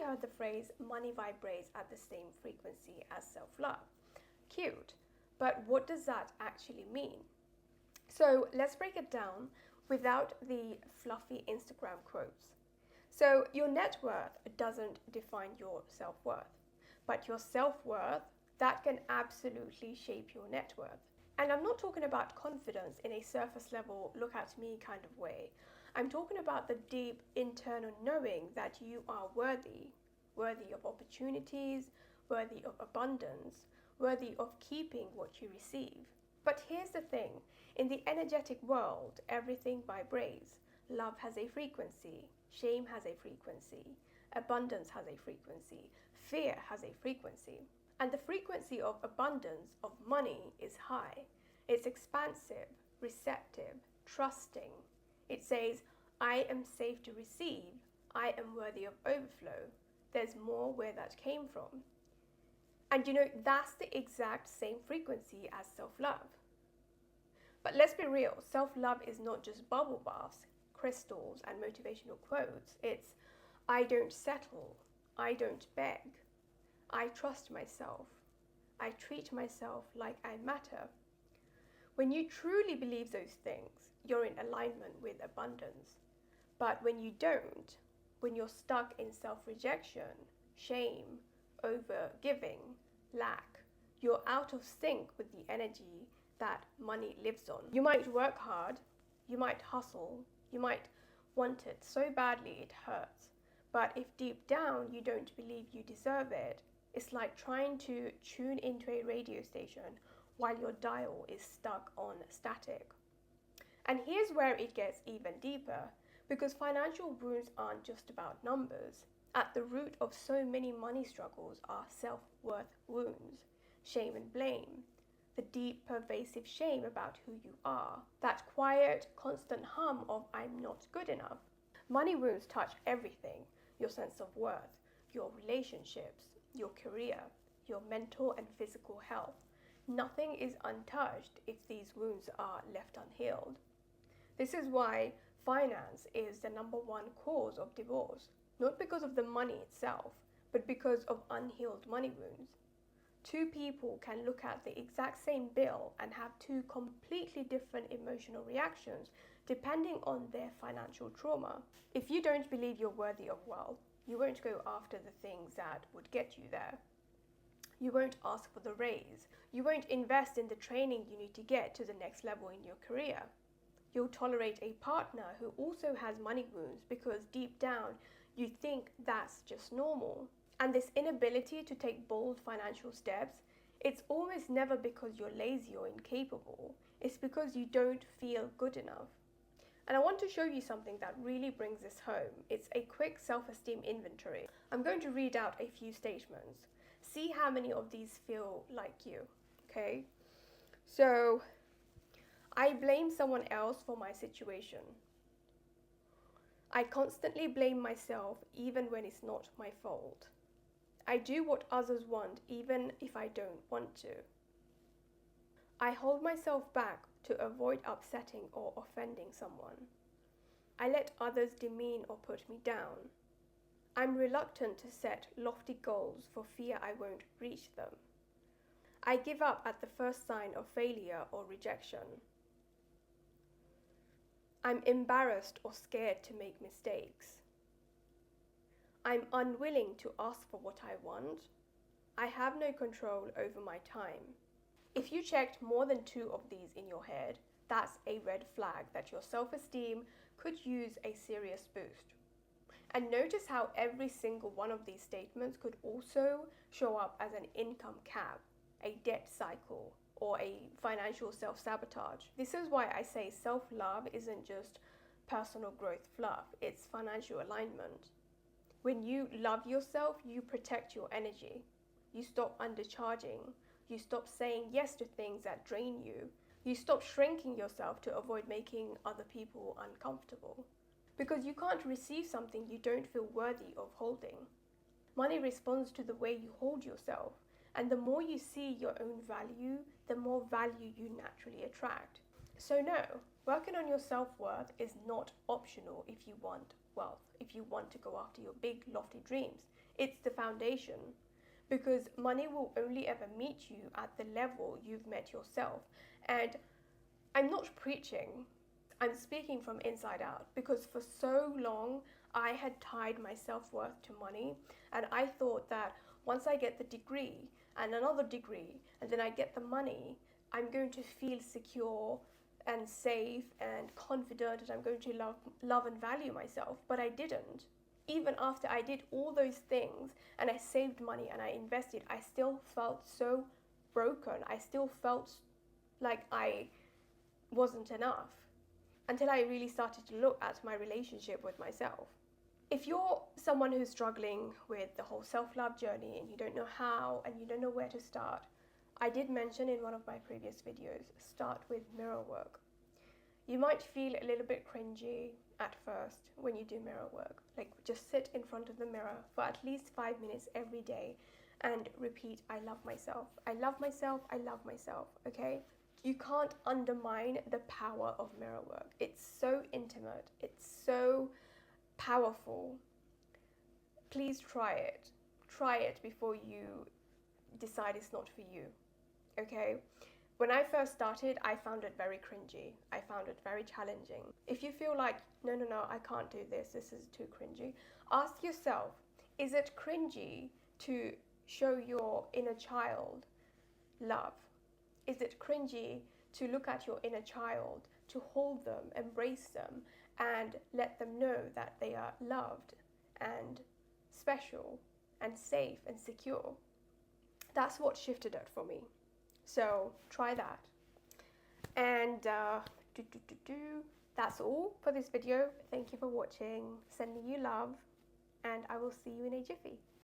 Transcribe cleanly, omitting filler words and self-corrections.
heard the phrase money vibrates at the same frequency as self-love. Cute, but what does that actually mean? So let's break it down without the fluffy Instagram quotes. So your net worth doesn't define your self-worth, but your self-worth, that can absolutely shape your net worth. And I'm not talking about confidence in a surface level, look at me kind of way. I'm talking about the deep internal knowing that you are worthy of opportunities, worthy of abundance, worthy of keeping what you receive. But here's the thing, in the energetic world, everything vibrates. Love has a frequency, shame has a frequency, abundance has a frequency, fear has a frequency. And the frequency of abundance, of money, is high. It's expansive, receptive, trusting. It says, I am safe to receive. I am worthy of overflow. There's more where that came from. And that's the exact same frequency as self-love. But let's be real, self-love is not just bubble baths, crystals, and motivational quotes. It's, I don't settle. I don't beg. I trust myself. I treat myself like I matter. When you truly believe those things, you're in alignment with abundance. But when you don't, when you're stuck in self-rejection, shame, over-giving, lack, you're out of sync with the energy that money lives on. You might work hard, you might hustle, you might want it so badly it hurts. But if deep down you don't believe you deserve it, it's like trying to tune into a radio station while your dial is stuck on static. And here's where it gets even deeper, because financial wounds aren't just about numbers. At the root of so many money struggles are self-worth wounds, shame and blame, the deep, pervasive shame about who you are, that quiet, constant hum of I'm not good enough. Money wounds touch everything, your sense of worth, your relationships, your career, your mental and physical health. Nothing is untouched if these wounds are left unhealed. This is why finance is the number one cause of divorce, not because of the money itself, but because of unhealed money wounds. Two people can look at the exact same bill and have two completely different emotional reactions depending on their financial trauma. If you don't believe you're worthy of wealth, you won't go after the things that would get you there. You won't ask for the raise. You won't invest in the training you need to get to the next level in your career. You'll tolerate a partner who also has money wounds because deep down you think that's just normal. And this inability to take bold financial steps, it's almost never because you're lazy or incapable. It's because you don't feel good enough. And I want to show you something that really brings this home. It's a quick self-esteem inventory. I'm going to read out a few statements. See how many of these feel like you, okay? So, I blame someone else for my situation. I constantly blame myself even when it's not my fault. I do what others want even if I don't want to. I hold myself back to avoid upsetting or offending someone. I let others demean or put me down. I'm reluctant to set lofty goals for fear I won't reach them. I give up at the first sign of failure or rejection. I'm embarrassed or scared to make mistakes. I'm unwilling to ask for what I want. I have no control over my time. If you checked more than 2 of these in your head, that's a red flag that your self-esteem could use a serious boost. And notice how every single one of these statements could also show up as an income cap, a debt cycle, or a financial self-sabotage. This is why I say self-love isn't just personal growth fluff, it's financial alignment. When you love yourself, you protect your energy. You stop undercharging. You stop saying yes to things that drain you. You stop shrinking yourself to avoid making other people uncomfortable. Because you can't receive something you don't feel worthy of holding. Money responds to the way you hold yourself. And the more you see your own value, the more value you naturally attract. So no, working on your self-worth is not optional if you want wealth, if you want to go after your big lofty dreams. It's the foundation, because money will only ever meet you at the level you've met yourself. And I'm not preaching, I'm speaking from inside out, because for so long I had tied my self-worth to money, and I thought that once I get the degree and another degree and then I get the money, I'm going to feel secure and safe and confident, and I'm going to love and value myself. But I didn't. Even after I did all those things and I saved money and I invested, I still felt so broken. I still felt like I wasn't enough, until I really started to look at my relationship with myself. If you're someone who's struggling with the whole self-love journey and you don't know how and you don't know where to start, I did mention in one of my previous videos, start with mirror work. You might feel a little bit cringy at first when you do mirror work. Like, just sit in front of the mirror for at least 5 minutes every day and repeat, I love myself, I love myself, I love myself, okay? You can't undermine the power of mirror work. It's so intimate, it's so powerful. Please try it. Try it before you decide it's not for you, okay? When I first started, I found it very cringy. I found it very challenging. If you feel like, no, I can't do this, this is too cringy, ask yourself, is it cringy to show your inner child love? Is it cringy to look at your inner child, to hold them, embrace them, and let them know that they are loved and special and safe and secure? That's what shifted it for me. So try that. And that's all for this video. Thank you for watching. Sending you love, and I will see you in a jiffy.